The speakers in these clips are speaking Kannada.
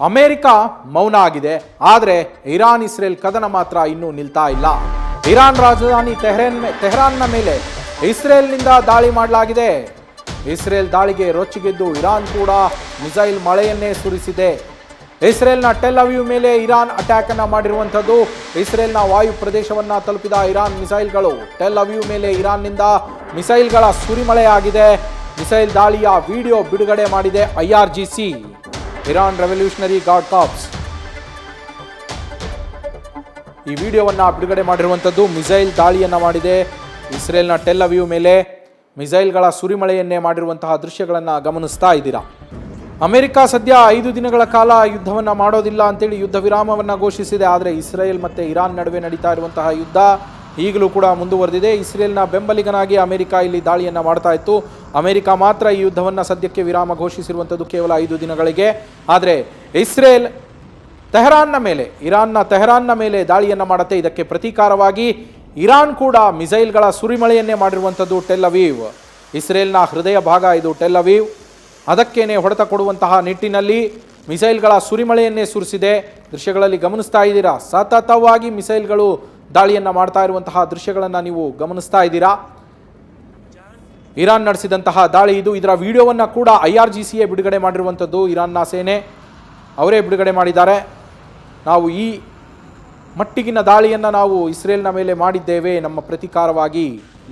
ಅಮೆರಿಕ ಮೌನ ಆಗಿದೆ. ಆದರೆ ಇರಾನ್ ಇಸ್ರೇಲ್ ಕದನ ಮಾತ್ರ ಇನ್ನೂ ನಿಲ್ತಾ ಇಲ್ಲ. ಇರಾನ್ ರಾಜಧಾನಿ ತೆಹರಾನ್ನ ಮೇಲೆ ಇಸ್ರೇಲ್ನಿಂದ ದಾಳಿ ಮಾಡಲಾಗಿದೆ. ಇಸ್ರೇಲ್ ದಾಳಿಗೆ ರೊಚ್ಚಿಗೆದ್ದು ಇರಾನ್ ಕೂಡ ಮಿಸೈಲ್ ಮಳೆಯನ್ನೇ ಸುರಿಸಿದೆ. ಇಸ್ರೇಲ್ನ ಟೆಲ್ ಅವೀವ್ ಮೇಲೆ ಇರಾನ್ ಅಟ್ಯಾಕ್ ಅನ್ನು ಮಾಡಿರುವಂಥದ್ದು. ಇಸ್ರೇಲ್ನ ವಾಯು ಪ್ರದೇಶವನ್ನು ತಲುಪಿದ ಇರಾನ್ ಮಿಸೈಲ್ಗಳು ಟೆಲ್ ಅವೀವ್ ಮೇಲೆ ಇರಾನ್ನಿಂದ ಮಿಸೈಲ್ಗಳ ಸುರಿಮಳೆಯಾಗಿದೆ. ಮಿಸೈಲ್ ದಾಳಿಯ ವಿಡಿಯೋ ಬಿಡುಗಡೆ ಮಾಡಿದೆ IRGC, Iran revolutionary guard corps. ಈ ವಿಡಿಯೋವನ್ನು ಬಿಡುಗಡೆ ಮಾಡಿರುವಂಥದ್ದು. ಮಿಸೈಲ್ ದಾಳಿಯನ್ನು ಮಾಡಿದೆ ಇಸ್ರೇಲ್ನ ಟೆಲ್ ಅವೀವ್ ಮೇಲೆ. ಮಿಸೈಲ್ಗಳ ಸುರಿಮಳೆಯನ್ನೇ ಮಾಡಿರುವಂತಹ ದೃಶ್ಯಗಳನ್ನು ಗಮನಿಸ್ತಾ ಇದ್ದೀರಾ. ಅಮೆರಿಕ ಸದ್ಯ 5 ದಿನಗಳ ಕಾಲ ಯುದ್ಧವನ್ನು ಮಾಡೋದಿಲ್ಲ ಅಂತೇಳಿ ಯುದ್ಧ ವಿರಾಮವನ್ನು ಘೋಷಿಸಿದೆ. ಆದರೆ ಇಸ್ರೇಲ್ ಮತ್ತು ಇರಾನ್ ನಡುವೆ ನಡೀತಾ ಇರುವಂತಹ ಯುದ್ಧ ಈಗಲೂ ಕೂಡ ಮುಂದುವರೆದಿದೆ. ಇಸ್ರೇಲ್ನ ಬೆಂಬಲಿಗನಾಗಿ ಅಮೆರಿಕ ಇಲ್ಲಿ ದಾಳಿಯನ್ನು ಮಾಡ್ತಾ ಇತ್ತು. ಅಮೆರಿಕ ಮಾತ್ರ ಈ ಯುದ್ಧವನ್ನು ಸದ್ಯಕ್ಕೆ ವಿರಾಮ ಘೋಷಿಸಿರುವಂಥದ್ದು ಕೇವಲ 5 ದಿನಗಳಿಗೆ. ಆದರೆ ಇಸ್ರೇಲ್ ಇರಾನ್ನ ತೆಹರಾನ್ನ ಮೇಲೆ ದಾಳಿಯನ್ನು ಮಾಡುತ್ತೆ. ಇದಕ್ಕೆ ಪ್ರತೀಕಾರವಾಗಿ ಇರಾನ್ ಕೂಡ ಮಿಸೈಲ್ಗಳ ಸುರಿಮಳೆಯನ್ನೇ ಮಾಡಿರುವಂಥದ್ದು ಟೆಲ್ ಅವೀವ್. ಇಸ್ರೇಲ್ನ ಹೃದಯ ಭಾಗ ಇದು ಟೆಲ್ ಅವೀವ್. ಅದಕ್ಕೇನೆ ಹೊಡೆತ ಕೊಡುವಂತಹ ನಿಟ್ಟಿನಲ್ಲಿ ಮಿಸೈಲ್ಗಳ ಸುರಿಮಳೆಯನ್ನೇ ಸುರಿಸಿದೆ. ದೃಶ್ಯಗಳಲ್ಲಿ ಗಮನಿಸ್ತಾ ಇದ್ದೀರಾ. ಸತತವಾಗಿ ಮಿಸೈಲ್ಗಳು ದಾಳಿಯನ್ನು ಮಾಡ್ತಾ ಇರುವಂತಹ ದೃಶ್ಯಗಳನ್ನು ನೀವು ಗಮನಿಸ್ತಾ ಇದ್ದೀರಾ. ಇರಾನ್ ನಡೆಸಿದಂತಹ ದಾಳಿ ಇದು. ಇದರ ವಿಡಿಯೋವನ್ನು ಕೂಡ IRGCಯೇ ಬಿಡುಗಡೆ ಮಾಡಿರುವಂಥದ್ದು. ಇರಾನ್ನ ಸೇನೆ ಅವರೇ ಬಿಡುಗಡೆ ಮಾಡಿದ್ದಾರೆ. ನಾವು ಈ ಮಟ್ಟಿಗಿನ ದಾಳಿಯನ್ನು ನಾವು ಇಸ್ರೇಲ್ನ ಮೇಲೆ ಮಾಡಿದ್ದೇವೆ, ನಮ್ಮ ಪ್ರತೀಕಾರವಾಗಿ,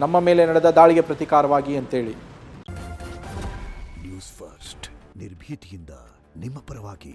ನಮ್ಮ ಮೇಲೆ ನಡೆದ ದಾಳಿಗೆ ಪ್ರತೀಕಾರವಾಗಿ ಅಂತೇಳಿ. ನ್ಯೂಸ್ ಫಸ್ಟ್ ನಿರ್ಭೀತಿಯಿಂದ ನಿಮ್ಮ ಪರವಾಗಿ.